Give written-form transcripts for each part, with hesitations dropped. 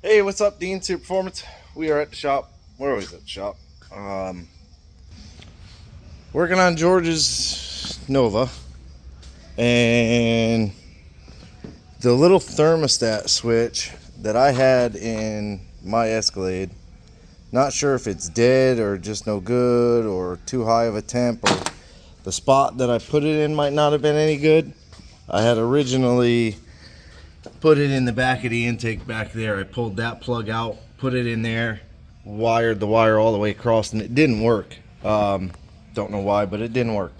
Hey, what's up, Dean Super Performance? We are at the shop. We're always at the shop. Working on George's Nova, and the little thermostat switch that I had in my Escalade. Not sure if it's dead or just no good or too high of a temp, or the spot that I put it in might not have been any good. I had originally put it in the back of the intake back there. I pulled that plug out, put it in there, wired the wire all the way across, and it didn't work. Don't know why, but it didn't work.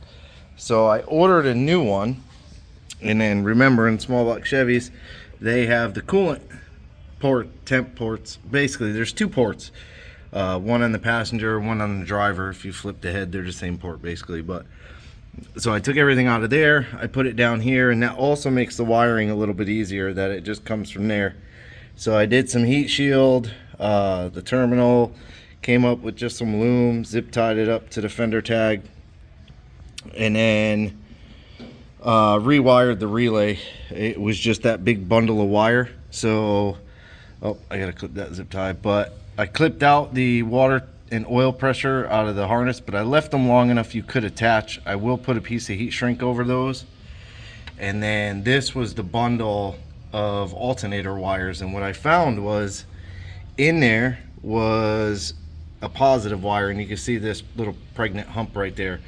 So I ordered a new one, and then remember, in small block Chevys, they have the coolant port, temp ports. Basically, there's two ports, one on the passenger, one on the driver. If you flip the head, they're the same port basically. But so I took everything out of there, I put it down here, and that also makes the wiring a little bit easier, that it just comes from there. So I did some heat shield, the terminal, came up with just some loom, zip tied it up to the fender tag, and then rewired the relay. It was just that big bundle of wire. So, oh, I gotta clip that zip tie, but I clipped out the water and oil pressure out of the harness, but I left them long enough you could attach. I will put a piece of heat shrink over those. And then this was the bundle of alternator wires, and what I found was in there was a positive wire, and you can see this little pregnant hump right there.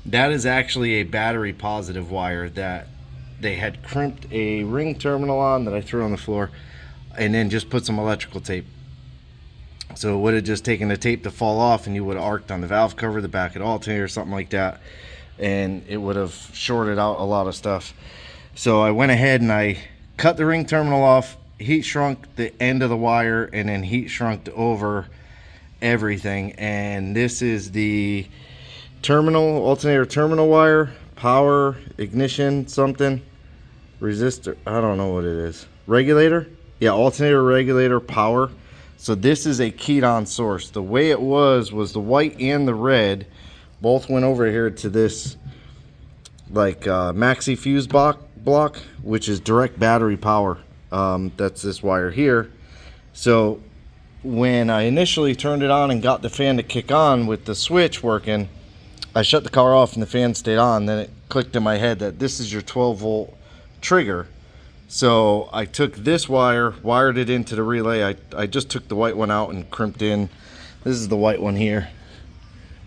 That is actually a battery positive wire that they had crimped a ring terminal on that I threw on the floor, and then just put some electrical tape. So it would have just taken the tape to fall off, and you would have arced on the valve cover, the back of the alternator, something like that, and it would have shorted out a lot of stuff. So I went ahead and I cut the ring terminal off, heat shrunk the end of the wire, and then heat shrunk over everything. And this is the terminal, alternator terminal wire, power, ignition, something, resistor, I don't know what it is, regulator, yeah, alternator, regulator, power. So this is a keyed on source. The way it was the white and the red both went over here to this like maxi fuse block, which is direct battery power. That's this wire here. So when I initially turned it on and got the fan to kick on with the switch working, I shut the car off and the fan stayed on. Then it clicked in my head that this is your 12 volt trigger. So I took this wire, wired it into the relay. I just took the white one out and crimped in. This is the white one here.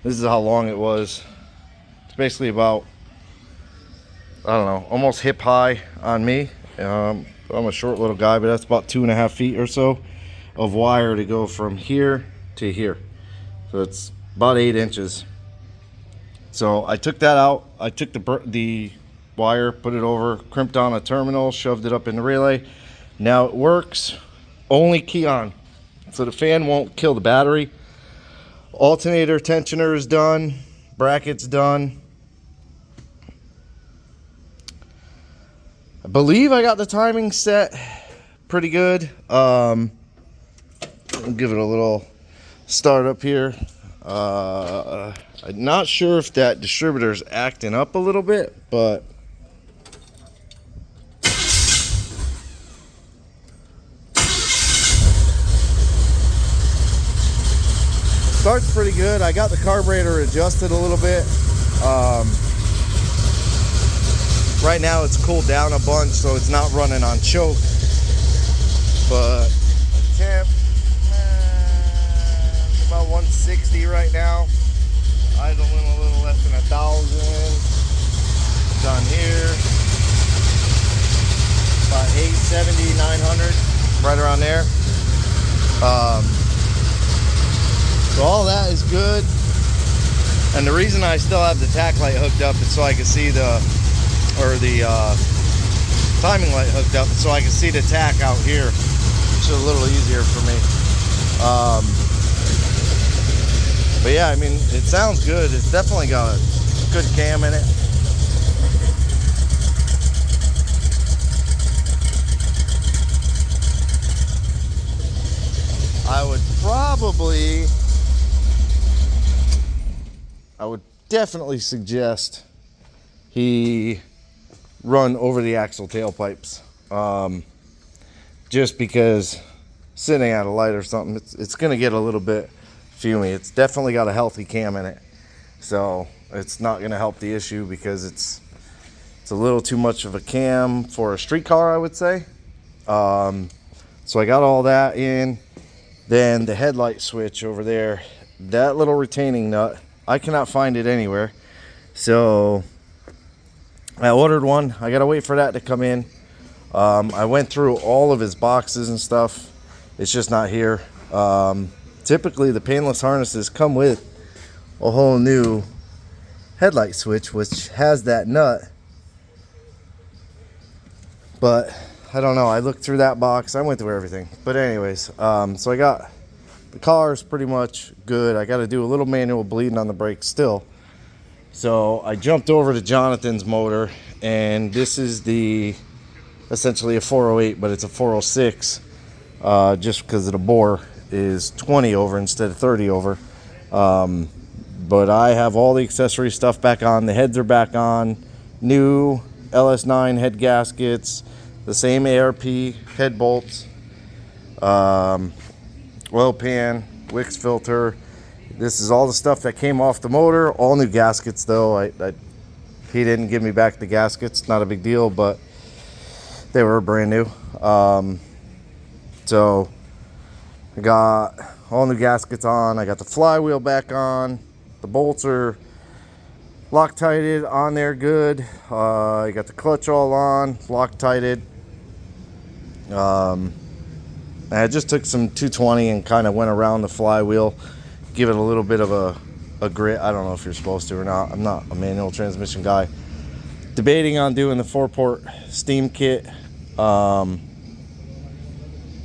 This is how long it was. It's basically about, I don't know, almost hip high on me. I'm a short little guy, but that's about 2.5 feet or so of wire to go from here to here. So it's about 8 inches. So I took that out. I took the wire, put it over, crimped on a terminal, shoved it up in the relay. Now it works, only key on. So the fan won't kill the battery. Alternator tensioner is done, brackets done. I believe I got the timing set pretty good. I'll give it a little start up here. I'm not sure if that distributor is acting up a little bit, but starts pretty good. I got the carburetor adjusted a little bit. Right now it's cooled down a bunch, so it's not running on choke. But temp, about 160 right now. Idling a little less than 1,000. Done here. About 870, 900, right around there. So all that is good, and the reason I still have the tack light hooked up is so I can see the timing light hooked up, so I can see the tack out here, which is a little easier for me. But yeah, I mean, it sounds good. It's definitely got a good cam in it. I would definitely suggest he run over the axle tailpipes, just because sitting at a light or something, it's going to get a little bit fumy. It's definitely got a healthy cam in it, so it's not going to help the issue because it's a little too much of a cam for a street car, I would say. So I got all that in. Then the headlight switch over there, that little retaining nut, I cannot find it anywhere. So I ordered one. I gotta wait for that to come in. I went through all of his boxes and stuff. It's just not here. Typically the painless harnesses come with a whole new headlight switch which has that nut, but I don't know. I looked through that box. I went through everything. But anyways, so I got the car's pretty much good. I got to do a little manual bleeding on the brakes still. So I jumped over to Jonathan's motor, and this is essentially a 408, but it's a 406, just because of the bore is 20 over instead of 30 over. But I have all the accessory stuff back on. The heads are back on. New LS9 head gaskets. The same ARP head bolts, oil pan, Wix filter. This is all the stuff that came off the motor. All new gaskets though. He didn't give me back the gaskets. Not a big deal, but they were brand new. So I got all new gaskets on. I got the flywheel back on. The bolts are Loctited on there good. You got the clutch all on, Loctited. I just took some 220 and kind of went around the flywheel, give it a little bit of a grit. I don't know if you're supposed to or not. I'm not a manual transmission guy. Debating on doing the 4-port steam kit,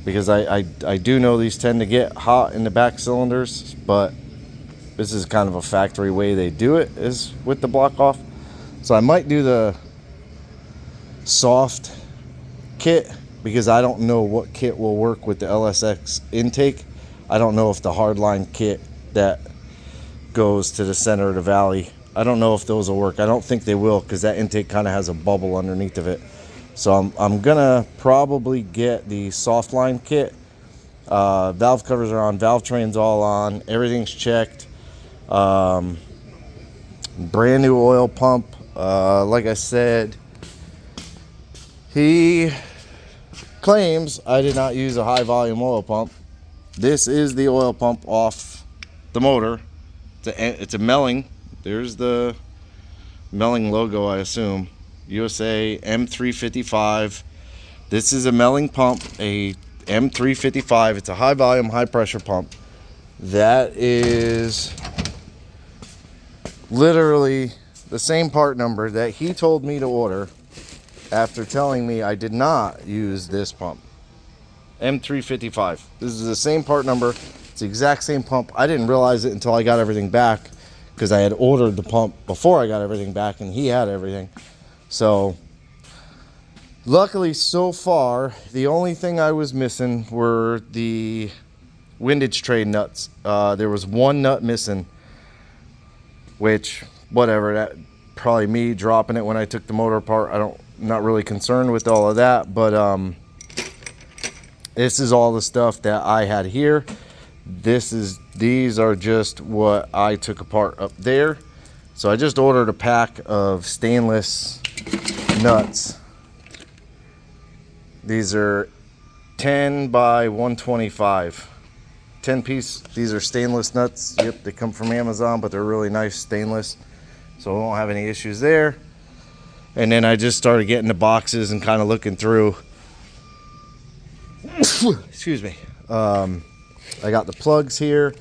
because I do know these tend to get hot in the back cylinders, but this is kind of a factory way they do it, is with the block off. So I might do the soft kit, because I don't know what kit will work with the LSX intake. I don't know if the hardline kit that goes to the center of the valley, I don't know if those will work. I don't think they will, because that intake kind of has a bubble underneath of it. So I'm gonna probably get the soft line kit. Valve covers are on, valve train's all on, everything's checked. Brand new oil pump. Like I said, he claims I did not use a high volume oil pump. This is the oil pump off the motor. It's a Melling. There's the Melling logo, I assume. USA M355. This is a Melling pump, a M355. It's a high volume, high pressure pump. That is literally the same part number that he told me to order after telling me I did not use this pump. M355. This is the same part number. It's the exact same pump. I didn't realize it until I got everything back, because I had ordered the pump before I got everything back, and he had everything. So luckily so far, the only thing I was missing were the windage tray nuts. There was one nut missing, which, whatever, that probably me dropping it when I took the motor apart. Not really concerned with all of that, but this is all the stuff that I had here. These are just what I took apart up there. So I just ordered a pack of stainless nuts. These are 10 by 125. 10 piece. These are stainless nuts. Yep, they come from Amazon, but they're really nice stainless, so I won't have any issues there. And then I just started getting the boxes and kind of looking through. Excuse me. I got the plugs here.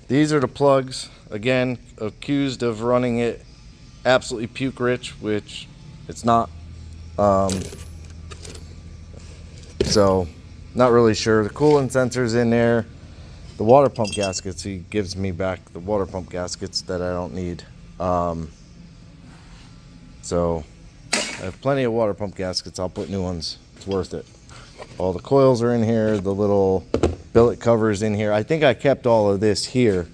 These are the plugs. Again, accused of running it absolutely puke rich, which it's not. So not really sure. The coolant sensor's in there. The water pump gaskets, he gives me back the water pump gaskets that I don't need. So I have plenty of water pump gaskets. I'll put new ones. It's worth it. All the coils are in here. The little billet covers in here. I think I kept all of this here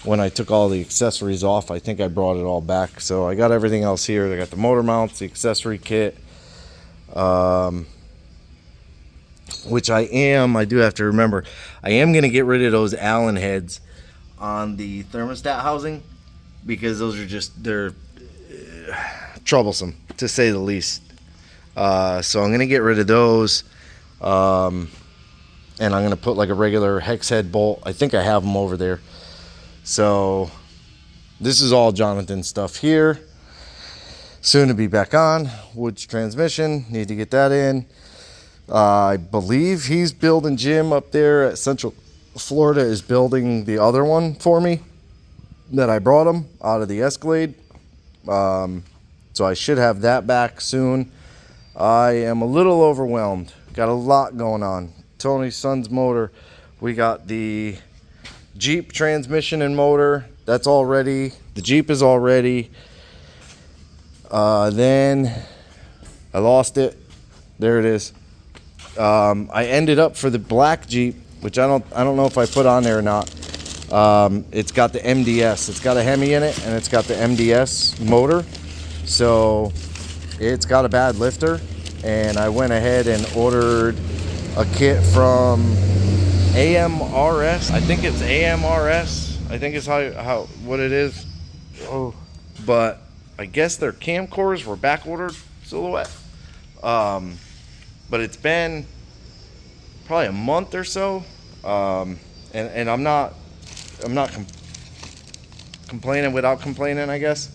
when I took all the accessories off. I think I brought it all back. So I got everything else here. I got the motor mounts, the accessory kit. which I do have to remember, I am going to get rid of those Allen heads on the thermostat housing, because those are just, they're troublesome to say the least. So I'm going to get rid of those. And I'm going to put like a regular hex head bolt. I think I have them over there. So this is all Jonathan stuff here. Soon to be back on. Woods transmission, need to get that in. I believe he's building, Jim up there at Central Florida is building the other one for me that I brought him out of the Escalade. So I should have that back soon. I am a little overwhelmed. Got a lot going on. Tony's son's motor. We got the Jeep transmission and motor. That's all ready. The Jeep is all ready. Then I lost it. There it is. I ended up for the black Jeep, which I don't know if I put on there or not. It's got the MDS. It's got a Hemi in it, and it's got the MDS motor. So it's got a bad lifter, and I went ahead and ordered a kit from AMRS. I think it's AMRS. I think it's how what it is. Oh, but I guess their cam cores were back ordered, Silhouette. But it's been probably a month or so, and I'm not complaining without complaining, I guess.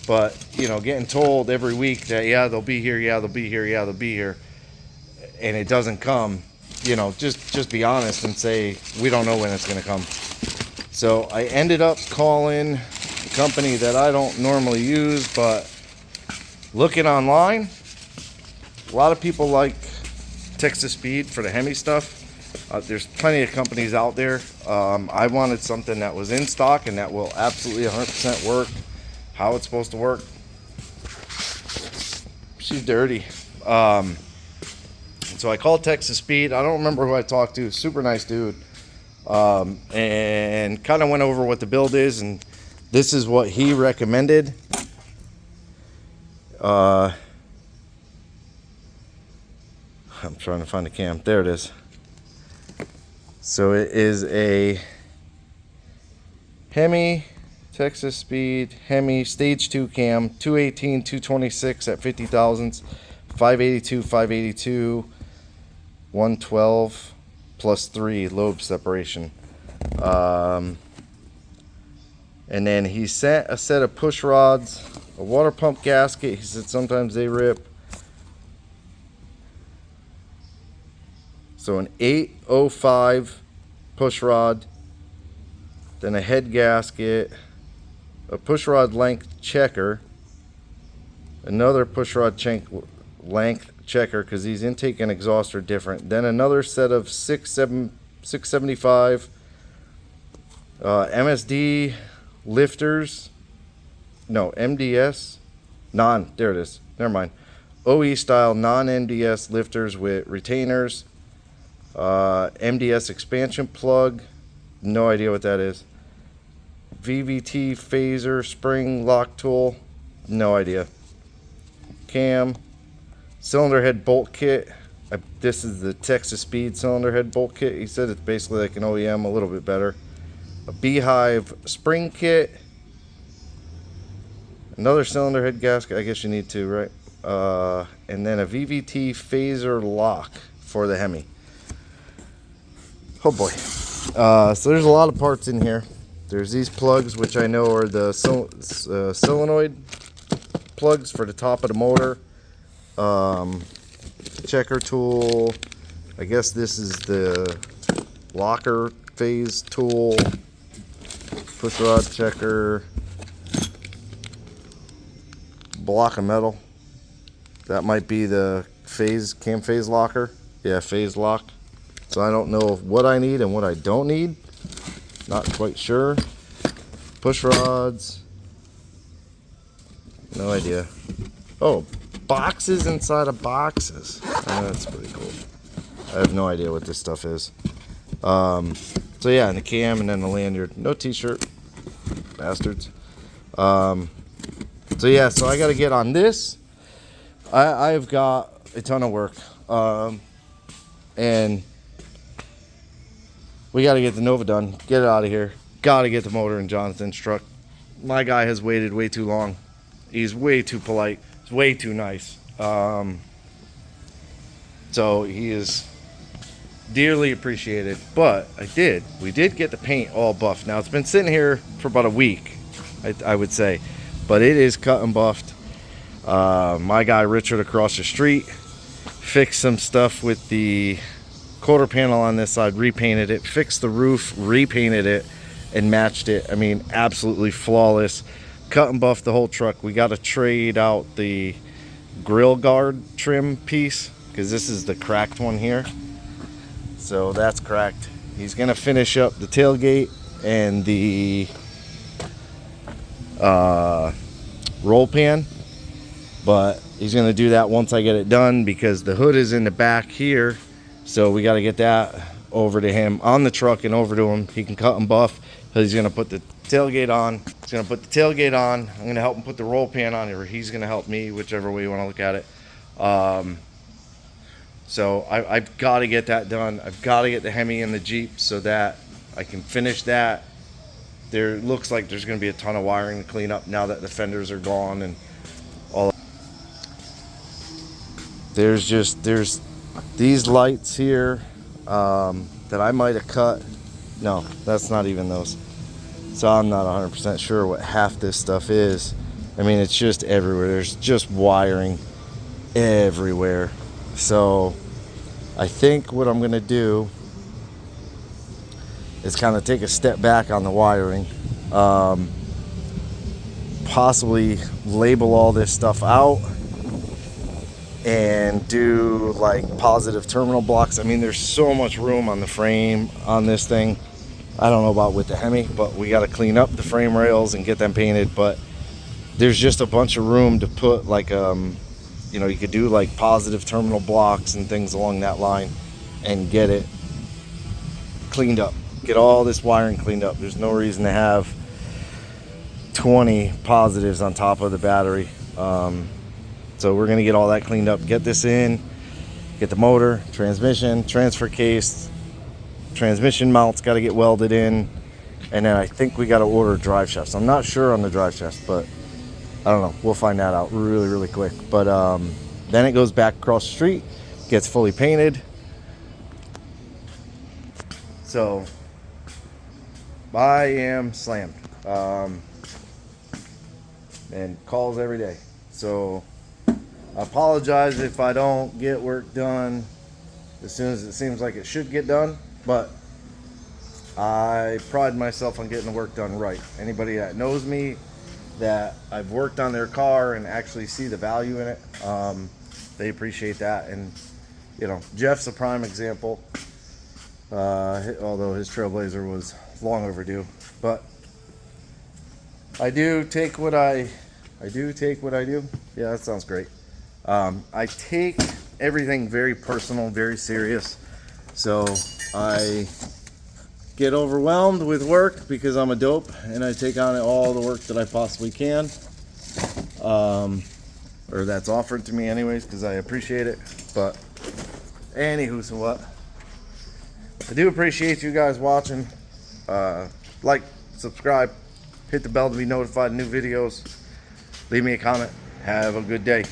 But you know, getting told every week that yeah, they'll be here, yeah, they'll be here, yeah, they'll be here, and it doesn't come. You know, just be honest and say we don't know when it's going to come. So I ended up calling a company that I don't normally use, but looking online, a lot of people like Texas Speed for the Hemi stuff. There's plenty of companies out there. I wanted something that was in stock and that will absolutely 100% work how it's supposed to work. She's dirty. So I called Texas Speed. I don't remember who I talked to. Super nice dude. And kind of went over what the build is, and this is what he recommended. I'm trying to find the cam. There it is. So it is a Hemi, Texas Speed, Hemi, Stage 2 cam, 218, 226 at 50 thousandths, 582, 582, 112 plus 3 lobe separation. And then he sent a set of push rods, a water pump gasket. He said sometimes they rip. So an 805 push rod, then a head gasket, a push rod length checker, another push rod length checker because these intake and exhaust are different, then another set of 675 MSD lifters, no, MDS, there it is, never mind, OE style non-MDS lifters with retainers, MDS expansion plug, no idea what that is, VVT phaser spring lock tool, no idea, cam, cylinder head bolt kit. This is the Texas Speed cylinder head bolt kit. He said it's basically like an OEM, a little bit better. A Beehive spring kit, another cylinder head gasket, I guess you need two, right? And then a VVT phaser lock for the Hemi. Oh boy. So there's a lot of parts in here. There's these plugs, which I know are the solenoid plugs for the top of the motor. Checker tool. I guess this is the locker phase tool. Push rod checker. Block of metal. That might be the cam phase locker. Yeah, phase lock. So I don't know what I need and what I don't need. Not quite sure. Push rods. No idea. Oh, boxes inside of boxes. That's pretty cool. I have no idea what this stuff is. So yeah, and the cam and then the lanyard. No t-shirt. Bastards. So yeah, so I got to get on this. I've got a ton of work. and we got to get the Nova done. Get it out of here. Got to get the motor in Jonathan's truck. My guy has waited way too long. He's way too polite. He's way too nice. So he is dearly appreciated. But we did get the paint all buffed. Now it's been sitting here for about a week, I would say, but it is cut and buffed. My guy Richard across the street fixed some stuff with the quarter panel on this side, repainted it, fixed the roof, repainted it, and matched it. I mean, absolutely flawless. Cut and buffed the whole truck. We got to trade out the grill guard trim piece because this is the cracked one here. So that's cracked. He's gonna finish up the tailgate and the roll pan, but he's gonna do that once I get it done because the hood is in the back here. So we got to get that over to him on the truck and over to him. He can cut and buff. He's gonna put the tailgate on. He's gonna put the tailgate on. I'm gonna help him put the roll pan on, or he's gonna help me, whichever way you want to look at it. So I've got to get that done. I've got to get the Hemi and the Jeep so that I can finish that. There looks like there's going to be a ton of wiring to clean up now that the fenders are gone and all. There's these lights here that I might have cut. No, that's not even those. So I'm not 100% sure what half this stuff is. I mean, it's just everywhere. There's just wiring everywhere. So I think what I'm going to do is kind of take a step back on the wiring. Possibly label all this stuff out and do like positive terminal blocks. I mean, there's so much room on the frame on this thing. I don't know about with the Hemi, but we got to clean up the frame rails and get them painted. But there's just a bunch of room to put like you know, you could do like positive terminal blocks and things along that line and get it cleaned up. Get all this wiring cleaned up. There's no reason to have 20 positives on top of the battery. So we're gonna get all that cleaned up, get this in, get the motor, transmission, transfer case, transmission mounts got to get welded in, and then I think we got to order drive shafts. I'm not sure on the drive shafts, but I don't know. We'll find that out really quick. But then it goes back across the street, gets fully painted. So I am slammed. And calls every day. So I apologize if I don't get work done as soon as it seems like it should get done, but I pride myself on getting the work done right. Anybody that knows me, that I've worked on their car and actually see the value in it, they appreciate that. And you know, Jeff's a prime example, although his Trailblazer was long overdue. But I do take what I do. Yeah, that sounds great. I take everything very personal, very serious. So I get overwhelmed with work because I'm a dope, and I take on all the work that I possibly can, or that's offered to me anyways, because I appreciate it. But anywho, so what? I do appreciate you guys watching. Like, subscribe, hit the bell to be notified of new videos. Leave me a comment. Have a good day.